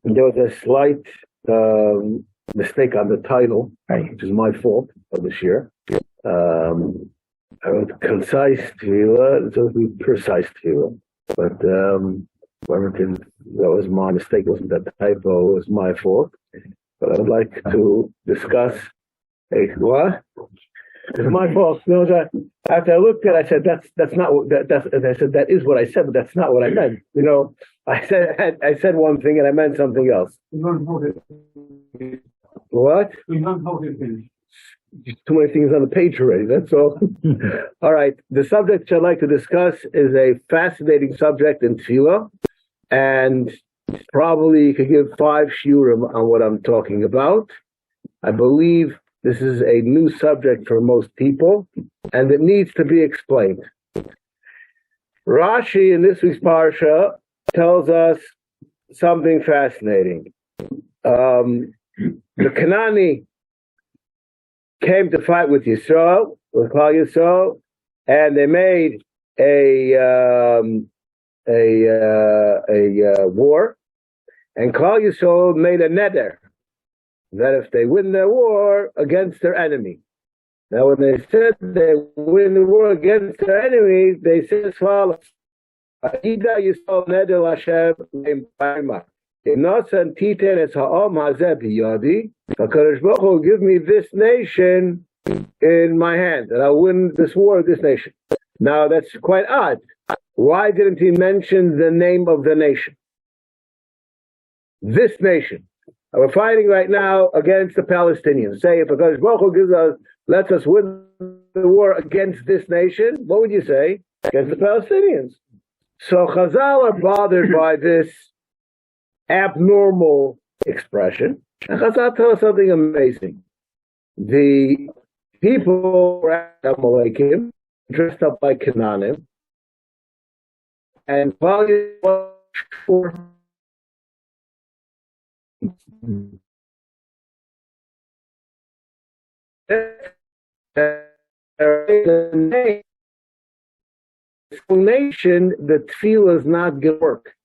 There was a slight mistake on the title, which is my fault of this year. I wrote concise tefillah, it's supposed to be precise tefillah. But that was my mistake, wasn't that the typo, it was my fault. But I would like to discuss what? It's my fault. No, after I looked at it, I said that's not what I said that is what I said, but that's not what I meant. I said one thing and I meant something else. What? Too many things on the page already, that's all. All right. The subject I'd like to discuss is a fascinating subject in tefillah, and probably you could give 5 shiurim on what I'm talking about. I believe this is a new subject for most people, and it needs to be explained. Rashi in this week's parsha tells us something fascinating. The Canaani came to fight with Yisrael, with Klal Yisrael, and they made a war, and Klal Yisrael made a neder that if they win their war against their enemy. Now, when they said they win the war against their enemy, they said as follows: "Ida Yisrael neder Hashem le'imparma. Inosan titen es ha'om hazeh biyadi. HaKadosh Baruch Hu will give me this nation in my hand, and I'll win this war with this nation." Now, that's quite odd. Why didn't he mention the name of the nation? This nation. We're fighting right now against the Palestinians. Say, if HaKadosh Baruch Hu lets us win the war against this nation, what would you say? Against the Palestinians. So Chazal are bothered by this abnormal expression. And Chazal tell us something amazing. The people were Amalekim, dressed up like Canaanim, and nation, the tefillah is not going to work.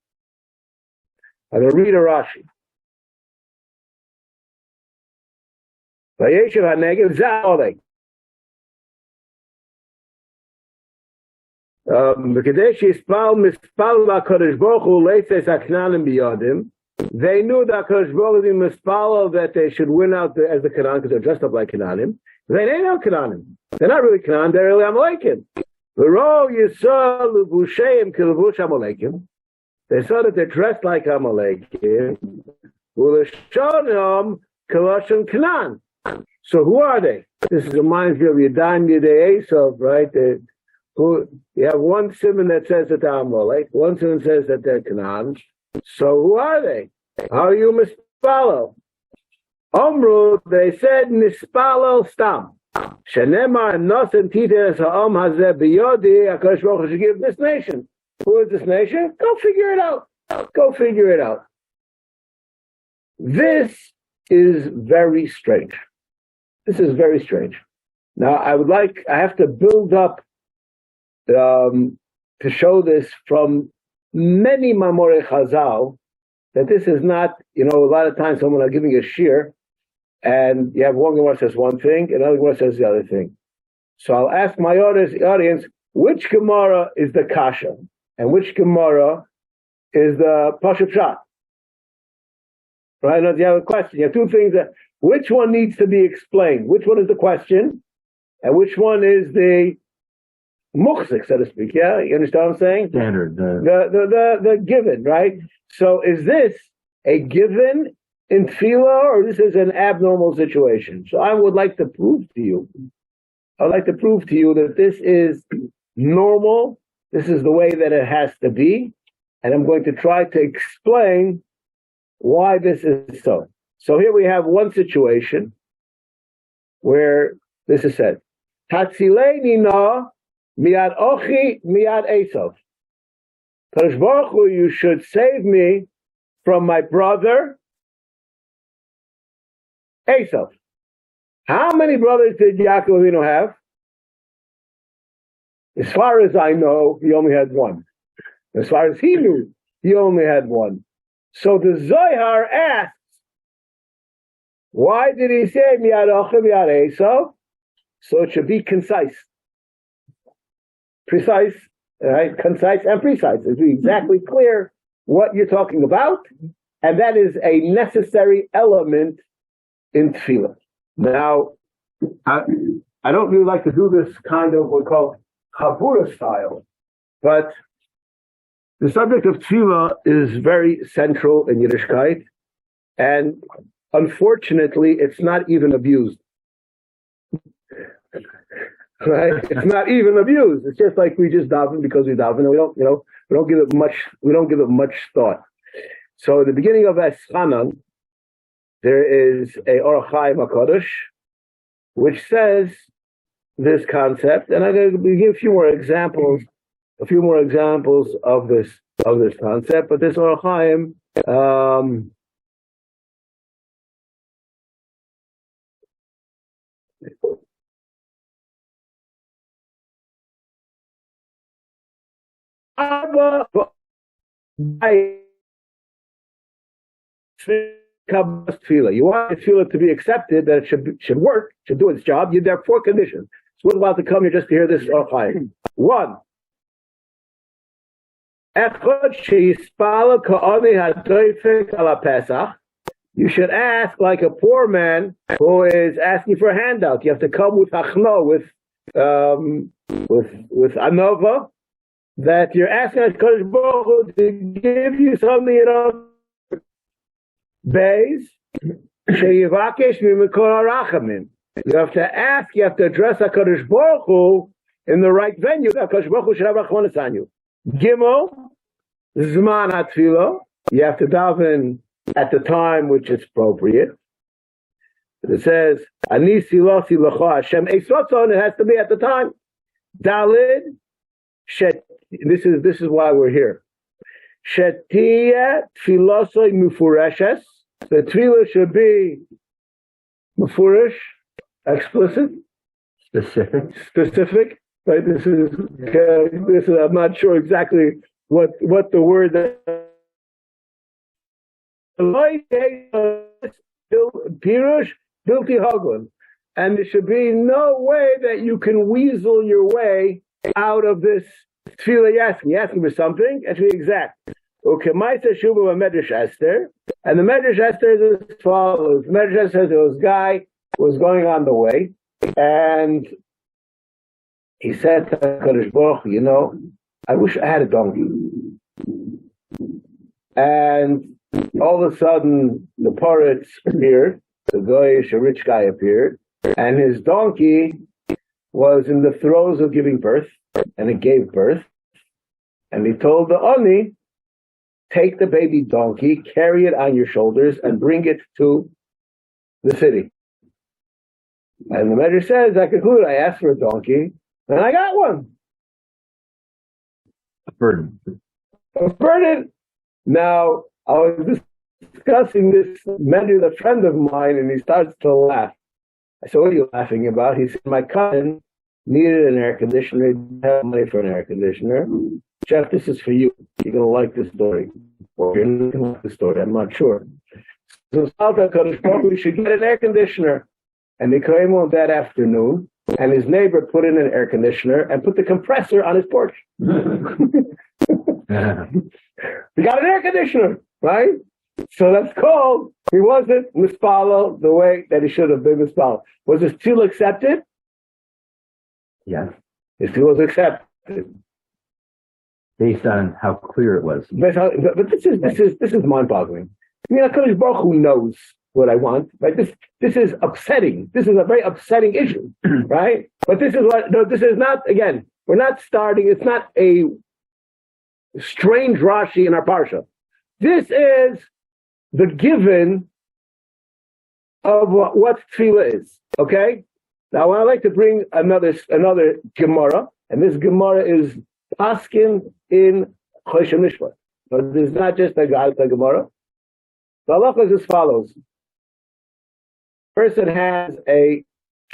I'm going to read a Rashi. Vayeshev HaNegev Za'olei. V'kadesh yispal mispal v'akadosh Baruch Hu leitzes ha'knanim biyadim. They knew that HaKadosh Baruch Hu mispalo that they should win out as the Canaan because they're dressed up like Canaanim. They ain't no Canaanim. They're not really Canaan. They're really Amalekim. V'ro yisrael levusheim k'levush Amalekim. They saw that they're dressed like Amalekim. U'leshonam k'lashon Canaan. So who are they? This reminds me of Yadam Yedei Esav, right? You have one simon that says that they're Amalek, one simon says that they're Canaan. So who are they? How are you mispalo? Omru, they said mispalo stam. Shenemar nosen tites ha'om hazeh biyodi. HaKadosh Baruch Hu should give this nation. Who is this nation? Go figure it out. Go figure it out. This is very strange. This is very strange. Now, I have to build up to show this from many Mamorei Chazal, that this is not, a lot of times someone are giving a shir, and you have one Gemara says one thing, another Gemara says the other thing. So I'll ask my audience, which Gemara is the Kasha, and which Gemara is the Pashup Pshat? Right? Now, you have a question. You have 2 things which one needs to be explained? Which one is the question, and which one is the muchzik, so to speak? Yeah, you understand what I'm saying? Standard. The given, right? So is this a given in tefillah, or this is an abnormal situation? So I would like to prove to you. That this is normal. This is the way that it has to be, and I'm going to try to explain why this is so. So here we have one situation where this is said, Tatzileni na miad ochi miad Esav. Kadosh Baruch Hu, you should save me from my brother Esav. How many brothers did Yaakov Avinu have? As far as I know, he only had one. As far as he knew, he only had one. So the Zohar asks, why did he say miyad Achim miyad Esav? So it should be concise. Precise, right? Concise and precise. It's exactly clear what you're talking about, and that is a necessary element in tefillah. Now, I don't really like to do this kind of what we call chabura style, but the subject of tefillah is very central in Yiddishkeit, and unfortunately, it's not even abused. Right? It's not even abused. It's just like we just daven because we daven, and we don't give it much thought. So at the beginning of Eschanan, there is a Orach Chaim HaKadosh, which says this concept, and I'm going to give a few more examples of this concept. But this Orach Chaim, you want the tefillah to be accepted, that it should work, should do its job. There are 4 conditions. So we're about to come here just to hear this. 1. You should ask like a poor man who is asking for a handout. You have to come with achno, with anova, that you're asking HaKadosh Baruch Hu to give you something in our Beis, sheyivakesh mimekor harachamim. You have to ask, you have to address HaKadosh Baruch Hu in the right venue. HaKadosh Baruch Hu should have rachmanis on you. Gimel, zman hatfilo. You have to daven at the time which is appropriate. It says, Ani silosi l'cha Hashem eisotzon. It has to be at the time. Dalid, this is why we're here. Shetiya tfilosoi mufureshes. The tefillah should be mufurish, explicit, specific. Right? This is. I'm not sure exactly what the word. Pirush bilti hagun, and there should be no way that you can weasel your way out of this tefillah you're asking for something, and to be exact. Okay, Maisa Shuba Medrash Esther, and the Medrash Esther is as follows. The Medrash Esther says there was a guy who was going on the way, and he said to Kadosh Baruch Hu, I wish I had a donkey. And all of a sudden, the poritz appeared, the goyish, a rich guy appeared, and his donkey was in the throes of giving birth, and it gave birth. And he told the Oni, take the baby donkey, carry it on your shoulders, and bring it to the city. And the Medrash says, I conclude, I asked for a donkey, and I got one. A burden. Now, I was discussing this Medrash with a friend of mine, and he starts to laugh. I said, what are you laughing about? He said, my cousin needed an air conditioner, didn't have money for an air conditioner. Jeff, this is for you. You're going to like this story. Or you're not going to like the story, I'm not sure. So we should get an air conditioner. And they came on that afternoon, and his neighbor put in an air conditioner and put the compressor on his porch. We got an air conditioner, right? So that's called, he wasn't mispalo the way that he should have been mispalo. Was his tefillah accepted? Yes. His tefillah was accepted. Based on how clear it was. But this is mind-boggling. I mean, HaKadosh Baruch Hu knows what I want, right? This is upsetting. This is a very upsetting issue, right? But this is not, again, we're not starting, it's not a strange Rashi in our Parsha. This is the given of what tefillah is, okay? Now, I like to bring another Gemara, and this Gemara is Paskin in Choshen Mishmar. So this is not just a Gemara. The halacha is as follows. Person has a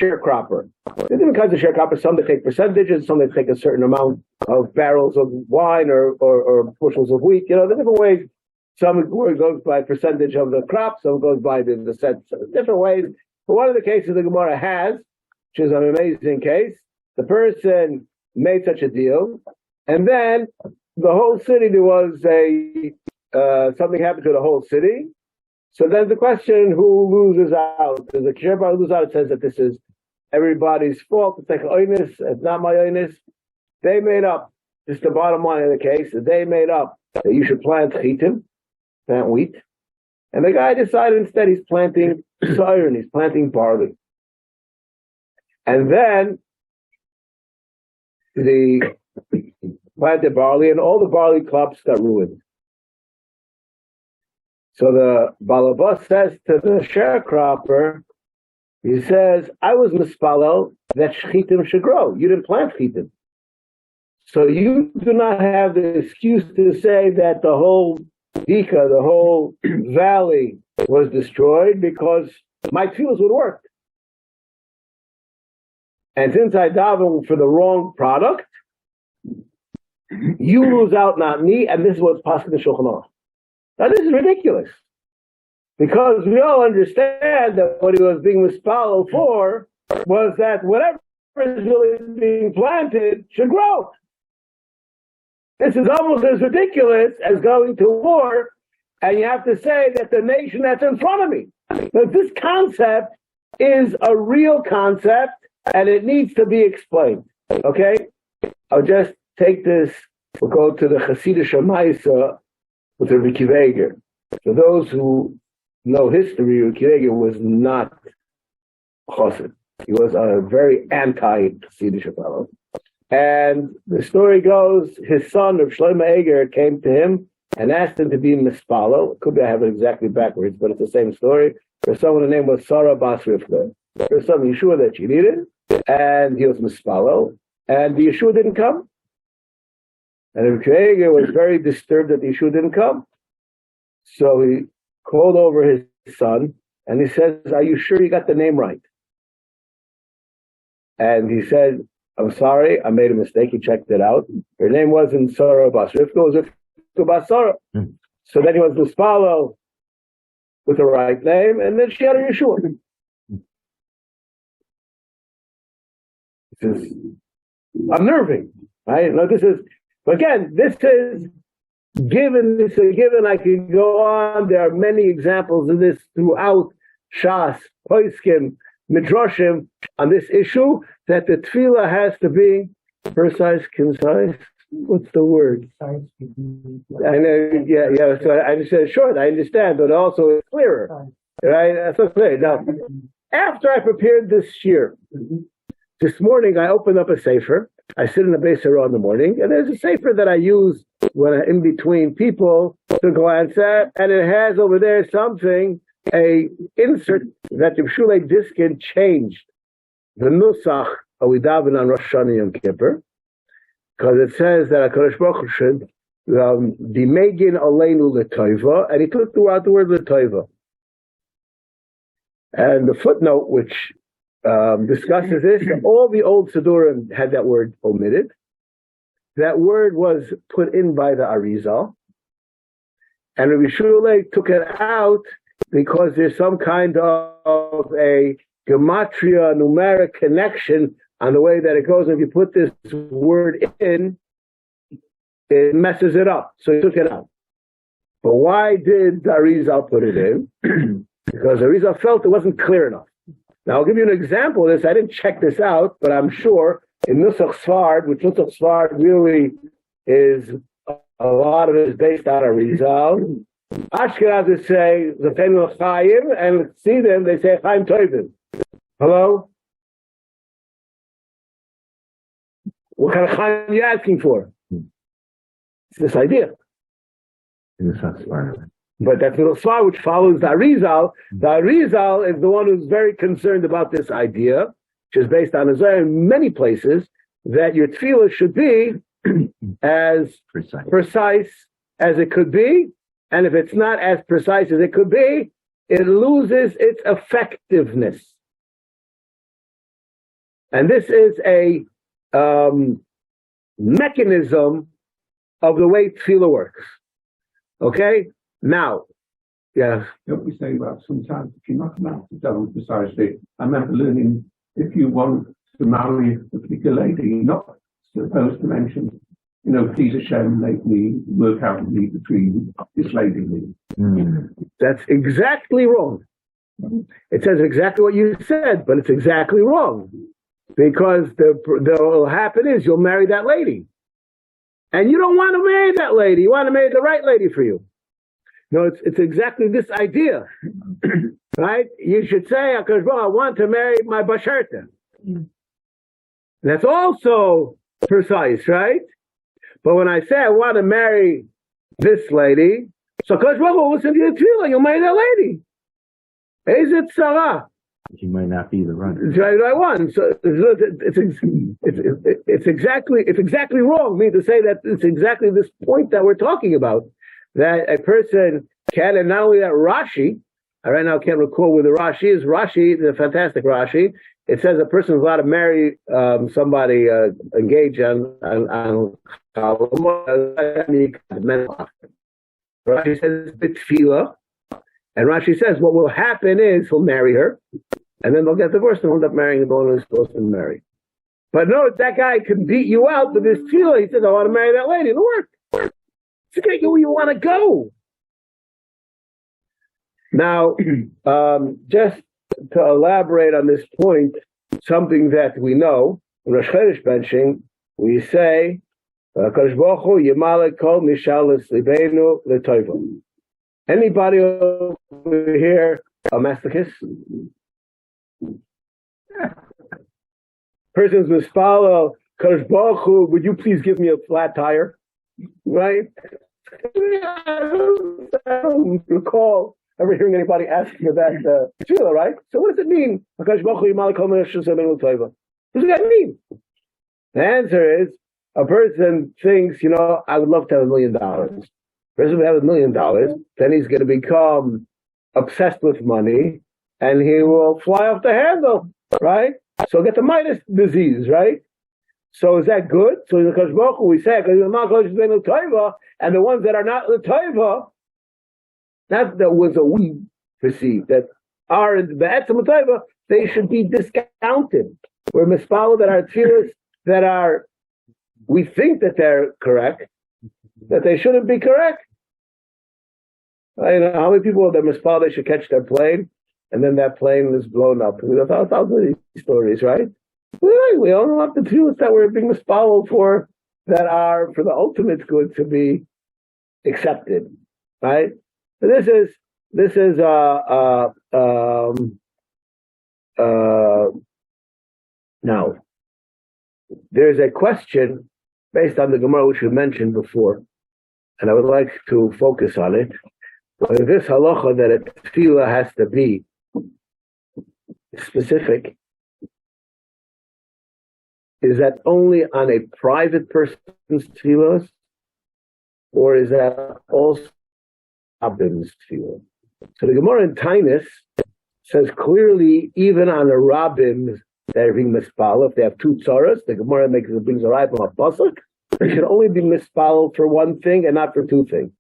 sharecropper. There's different kinds of sharecroppers. Some that take percentages, some that take a certain amount of barrels of wine or bushels of wheat. There's different ways. Some goes by percentage of the crop, some goes by the set, different ways. But one of the cases the Gemara has, which is an amazing case, the person made such a deal, and then the whole city, there was something happened to the whole city. So then the question, who loses out? Does the Kisher lose out? It says that this is everybody's fault. It's like oinus, it's not my oinus. They made up, just the bottom line of the case, they made up that you should plant chitim, plant wheat. And the guy decided instead he's planting soyern, he's planting barley. And then the planted barley, and all the barley crops got ruined. So the Balabas says to the sharecropper, he says, I was mispalel that shchitim should grow. You didn't plant chitim. So you do not have the excuse to say that the whole Dika, the whole valley was destroyed because my tefillos would work. And since I daven for the wrong product, you lose out, not me, and this is what's passed in the Shulchan Aruch. Now this is ridiculous. Because we all understand that what he was being mispalel for was that whatever is really being planted should grow. This is almost as ridiculous as going to war, and you have to say that the nation that's in front of me. But this concept is a real concept, and it needs to be explained. Okay? I'll just take this, we'll go to the Hasidic Maisa with Rabbi Kiveger. For those who know history, Rabbi Kiveger was not Chassid. He was a very anti-Hasidic fellow. And the story goes, his son, Rav Shlomo Eger, came to him and asked him to be mispalo. Could be I have it exactly backwards, but it's the same story. For someone, the name was Sarah Bas Rivka. For some Yeshua that she needed, and he was mispalo, and the Yeshua didn't come. And Rav Eger was very disturbed that the Yeshua didn't come. So he called over his son, and he says, are you sure you got the name right? And he said, I'm sorry, I made a mistake. He checked it out. Her name wasn't Sarah Bas Rivka, it was Rivka Bas Sarah. So then he was mispalo with the right name, and then she had a Yeshua. This is unnerving, right? No, this is, again, this is given. This is given. I can go on. There are many examples of this throughout Shas, Poiskim, Midrashim on this issue, that the tefillah has to be precise, concise. What's the word? I know, yeah. So I just said short. I understand, but also it's clearer, right? That's so clear. Now, after I prepared this year, this morning I opened up a sefer. I sit in the Beis in the morning, and there's a sefer that I use when I'm in between people to glance at, and it has over there something, a insert that the Shulei Diskin changed the nusach of Daven on Rosh Hashanah Yom Kippur, because it says that HaKadosh Baruch Hu should be megin aleinu l'toiva, and he took throughout the word l'toiva. And the footnote which discusses this, all the old Sidurim had that word omitted. That word was put in by the Arizal, and Rabbi Shulei took it out because there's some kind of a gematria, numeric connection on the way that it goes. If you put this word in, it messes it up. So he took it out. But why did the Arizal put it in? Because the Arizal felt it wasn't clear enough. Now, I'll give you an example of this. I didn't check this out, but I'm sure in Nusach Sfard, which Nusach Sfard really is, a lot of it is based on Arizal. Ashkenazis say the famous Chaim, and see them, they say Chaim Tovim. Hello? What kind of Chaim are you asking for? It's this idea. But that's the Sfar which follows the Arizal. The Arizal is the one who's very concerned about this idea, which is based on Isaiah in many places, that your tefillah should be as precise as it could be. And if it's not as precise as it could be, it loses its effectiveness. And this is a mechanism of the way tefillah works. Okay? Now, yes. Don't we say, well, sometimes if you're not allowed to tell precisely, I remember learning if you want to marry a particular lady, you're not supposed to mention, please Hashem, make me work out with me between this lady and me. That's exactly wrong. It says exactly what you said, but it's exactly wrong. Because what will happen is you'll marry that lady. And you don't want to marry that lady. You want to marry the right lady for you. No, it's exactly this idea. Right? You should say, I want to marry my Basharta. That's also precise, right? But when I say I want to marry this lady, so Kosh Baruch will listen to your tefillah, you'll marry that lady. Is it Sarah? She might not be the runner. It's right one. So it's exactly wrong. I mean to say that it's exactly this point that we're talking about. That a person can, and not only that, Rashi, I right now can't recall where the Rashi is. Rashi, the fantastic Rashi, it says a person is allowed to marry somebody engaged on Rashi says bitfila, and Rashi says what will happen is he'll marry her, and then they'll get divorced and he'll end up marrying the one who's supposed to marry. But no, that guy can beat you out with his tefillah. He says, I want to marry that lady. It'll work. Forget where you want to go. Now, just to elaborate on this point, something that we know, in Rosh Chodesh benching, we say, Kadosh Baruch Hu Yimalek Kol Mishal L'Slibeinu L'Toivo. Anybody over here a masochist? Person's mispalo, Kadosh Baruch Hu, would you please give me a flat tire? Right? I don't recall ever hearing anybody asking about tefillah, right? So what does it mean? What does that mean? The answer is, a person thinks, I would love to have $1 million. A person would have $1 million, then he's going to become obsessed with money, and he will fly off the handle, right? So get the Midas disease, right? So is that good? So in the Kosh Baruch Hu, we say, and the ones that are not l'toiva, that was a we perceive that are in the etzem l'toiva, they should be discounted. We're mispalo that our tefillas that are, we think that they're correct, that they shouldn't be correct. How many people that mispalo they should catch their plane, and then that plane is blown up? We have thousands of these stories, right? We all have the tefillas that we're being mispalo for, that are for the ultimate good to be accepted, right? So this is now there's a question based on the Gemara which we mentioned before, and I would like to focus on it. But this halacha that a tefillah has to be specific, is that only on a private person's tefillahs, or is that also Rabbin's tefillah? So the Gemara in Tainus says clearly, even on a Rabbin that are being mispalel, if they have two tzaras, the Gemara brings a right from a pasuk, they should only be mispalel for one thing and not for two things.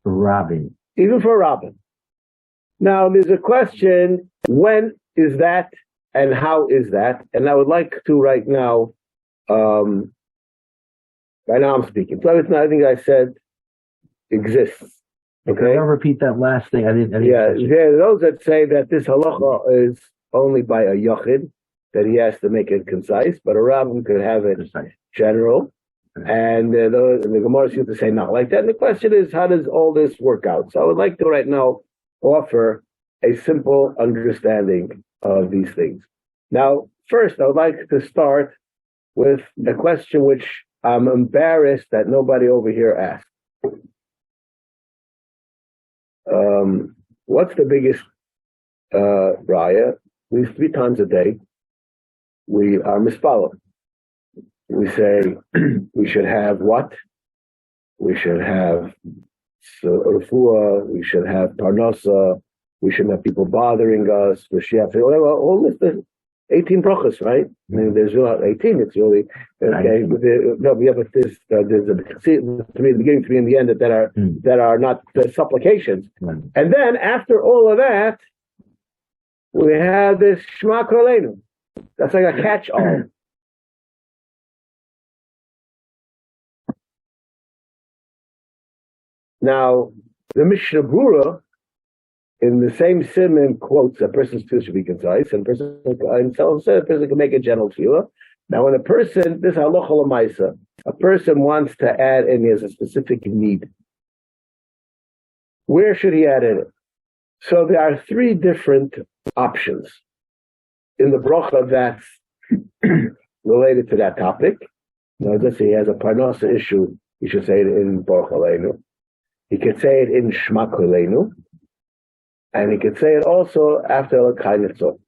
For Rabbin. Even for Rabbin. Now there's a question, when is that and how is that? And I would like to right now I'm speaking. So everything I said exists. Okay. I'll repeat that last thing. I didn't there are those that say that this halacha is only by a yochid, that he has to make it concise, but a rabbin could have it general. And the Gemara seems to say not like that. And the question is, how does all this work out? So I would like to right now offer a simple understanding of these things. Now, first, I would like to start with a question which I'm embarrassed that nobody over here asked. What's the biggest raya? At least 3 times a day, we are mispalel. We say we should have what? We should have refuah, we should have parnasa, we shouldn't have people bothering us, whatever, all this 18 brachas, right? I mean, there's not 18. It's really okay. But there's the beginning, 3 in the end that are not supplications. And then after all of that, we have this Shema Kolenu. That's like a catch-all. Now, the Mishnah Brura, in the same simon, quotes a person's tefillah should be concise, and a person can make a general tefillah. Now, when a person, this halacha l'maisa, a person wants to add in, he has a specific need. Where should he add in it? So there are 3 different options in the bracha that's related to that topic. Now, let's say he has a parnasa issue, he should say it in Baruch Aleinu. He could say it in Shema Kolenu, and he could say it also after Elokai Nitzon.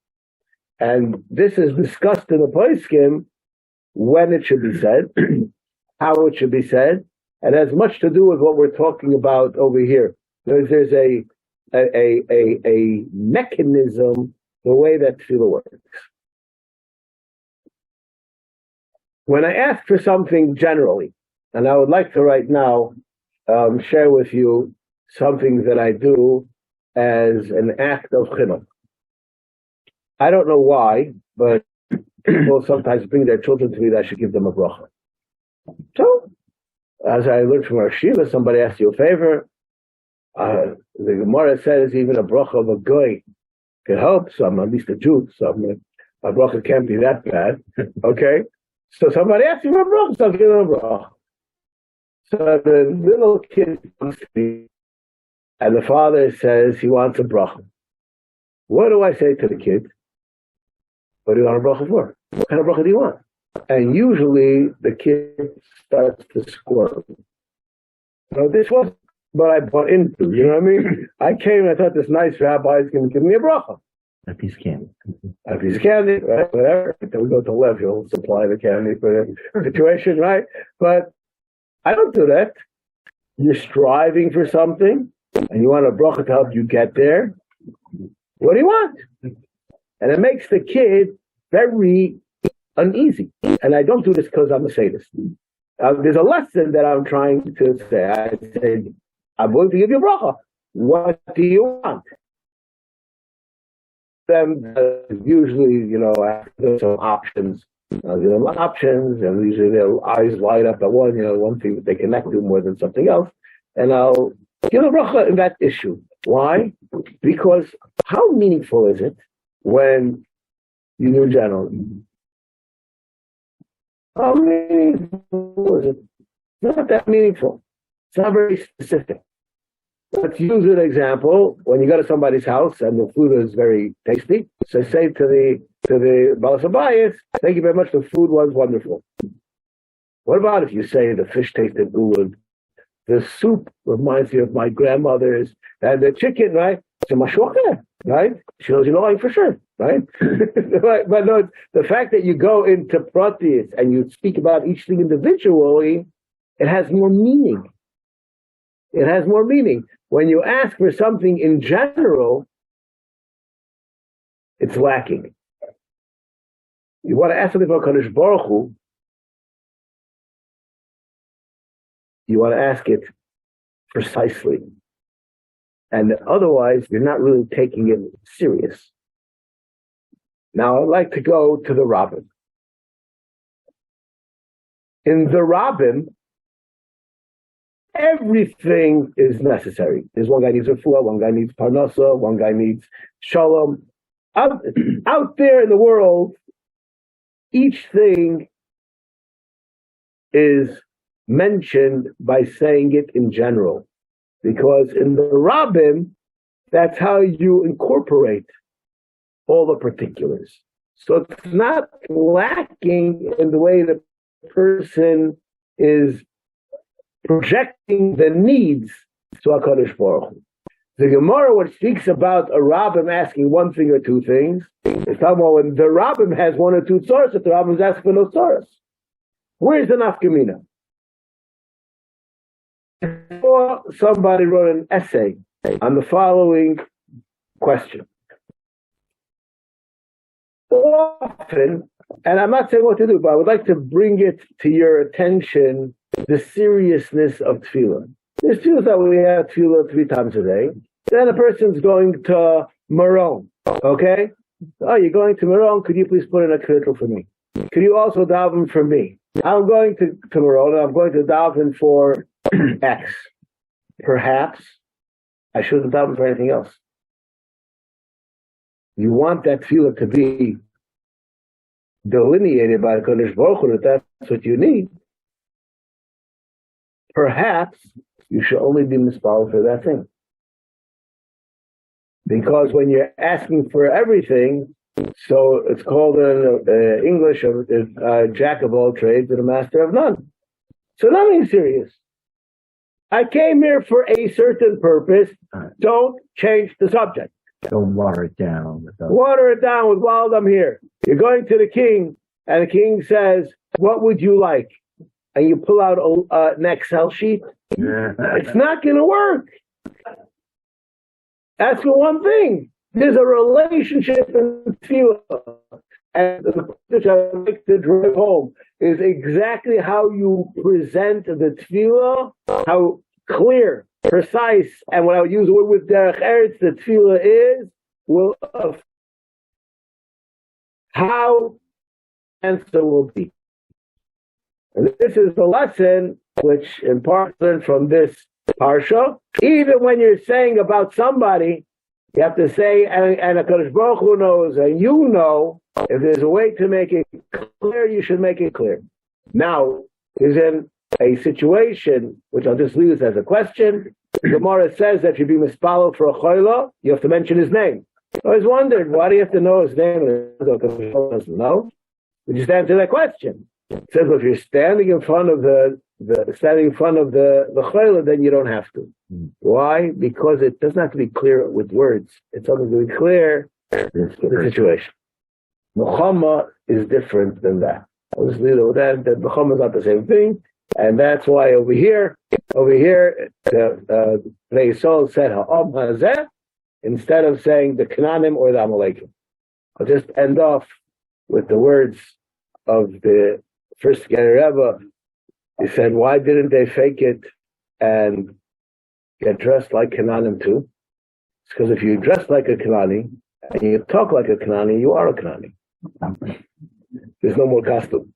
And this is discussed in the Poskim when it should be said, how it should be said, and has much to do with what we're talking about over here. There's a mechanism, the way that tefillah works. When I ask for something generally, and I would like to right now share with you something that I do as an act of chinuch. I don't know why, but people sometimes bring their children to me that I should give them a bracha. So, as I learned from our Shiva, somebody asked you a favor. The Gemara says even a bracha of a goy can help some, at least a Jew. So a bracha can't be that bad. Okay? So somebody asked you for a bracha, so I'll give them a bracha. So the little kid comes to me, and the father says he wants a bracha. What do I say to the kid? What do you want a bracha for? What kind of bracha do you want? And usually the kid starts to squirm. So this was what I bought into, you know what I mean? I came and I thought this nice rabbi is going to give me a bracha. A piece of candy. A piece of candy, right? Whatever. Then we go to Lev, he'll supply the candy for the situation, right? But I don't do that. You're striving for something, and you want a bracha to help you get there. What do you want? And it makes the kid very uneasy. And I don't do this because I'm a sadist. There's a lesson that I'm trying to say. I said, I'm going to give you a bracha. What do you want? Them usually, there's some options. I'll give them options, and usually their eyes light up at one thing that they connect to more than something else. And I'll give a bracha in that issue. Why? Because how meaningful is it when you know generally? How meaningful is it? Not that meaningful. It's not very specific. Let's use an example. When you go to somebody's house and the food is very tasty, so say to the Balas Abayis, thank you very much, the food was wonderful. What about if you say the fish tasted good, the soup reminds you of my grandmother's, and the chicken, right? It's a mashwaka, right? She knows you know for sure, right? But no, the fact that you go into pratis and you speak about each thing individually, it has more meaning. It has more meaning. When you ask for something in general, it's lacking. You want to ask something for Kadosh Baruch Hu, you want to ask it precisely. And otherwise, you're not really taking it serious. Now, I'd like to go to the Rabbin. In the Rabbin, everything is necessary. There's one guy needs refuah, one guy needs parnasa, one guy needs shalom. Out there in the world, each thing is mentioned by saying it in general. Because in the Rabbin, that's how you incorporate all the particulars. So it's not lacking in the way the person is projecting the needs to HaKadosh Baruch Hu. The Gemara, which speaks about a Rabbim asking one thing or two things, is talking about when the Rabbim has one or two tzoros, if the Rabbim is asking for no tzoros. Where's the nafkamina? Before somebody wrote an essay on the following question. often, and I'm not saying what to do, but I would like to bring it to your attention, the seriousness of tefillah. There's tefillah that we have tefillah 3 times a day. Then a person's going to Maron, okay? Oh, you're going to Maron, could you please put in a kiddush for me? Could you also daven for me? I'm going to Maron, and I'm going to daven for X. Perhaps I shouldn't daven for anything else. You want that tefillah to be delineated by the Kodesh Baruch Hu, that that's what you need. Perhaps you should only be mispal for that thing. Because when you're asking for everything, so it's called in English a jack of all trades and a master of none. So nothing serious. I came here for a certain purpose. Don't change the subject. Don't water it down. Water it down with while I'm here. You're going to the king, and the king says, what would you like? And you pull out an Excel sheet. It's not going to work. That's for one thing. There's a relationship in tefillah. And the which I like to drive home is exactly how you present the tefillah, how clear, precise, and when I would use the word with derech eretz, the tefillah is, will how answer will be. And this is the lesson which in part learned from this parsha. Even when you're saying about somebody, you have to say, and HaKadosh Baruch Hu knows, and you know, if there's a way to make it clear, you should make it clear. Now, is in a situation, which I'll just leave this as a question. Gemara says that if you be mispalel for a choila, you have to mention his name. I always wondered, why do you have to know his name? No. We just answer that question. It says if you're standing in front of the choila, then you don't have to. Why? Because it doesn't have to be clear with words. It's only to be clear with the situation. Muhammad is different than that. I'll just leave it with that Muhammad is not the same thing. And that's why over here, the Beis said Ha'am Hazeh instead of saying the Kananim or the Amalekim. I'll just end off with the words of the first Rebbe. He said, why didn't they fake it and get dressed like Kananim too? It's because if you dress like a Kanani and you talk like a Kanani, you are a Kanani. There's no more costume.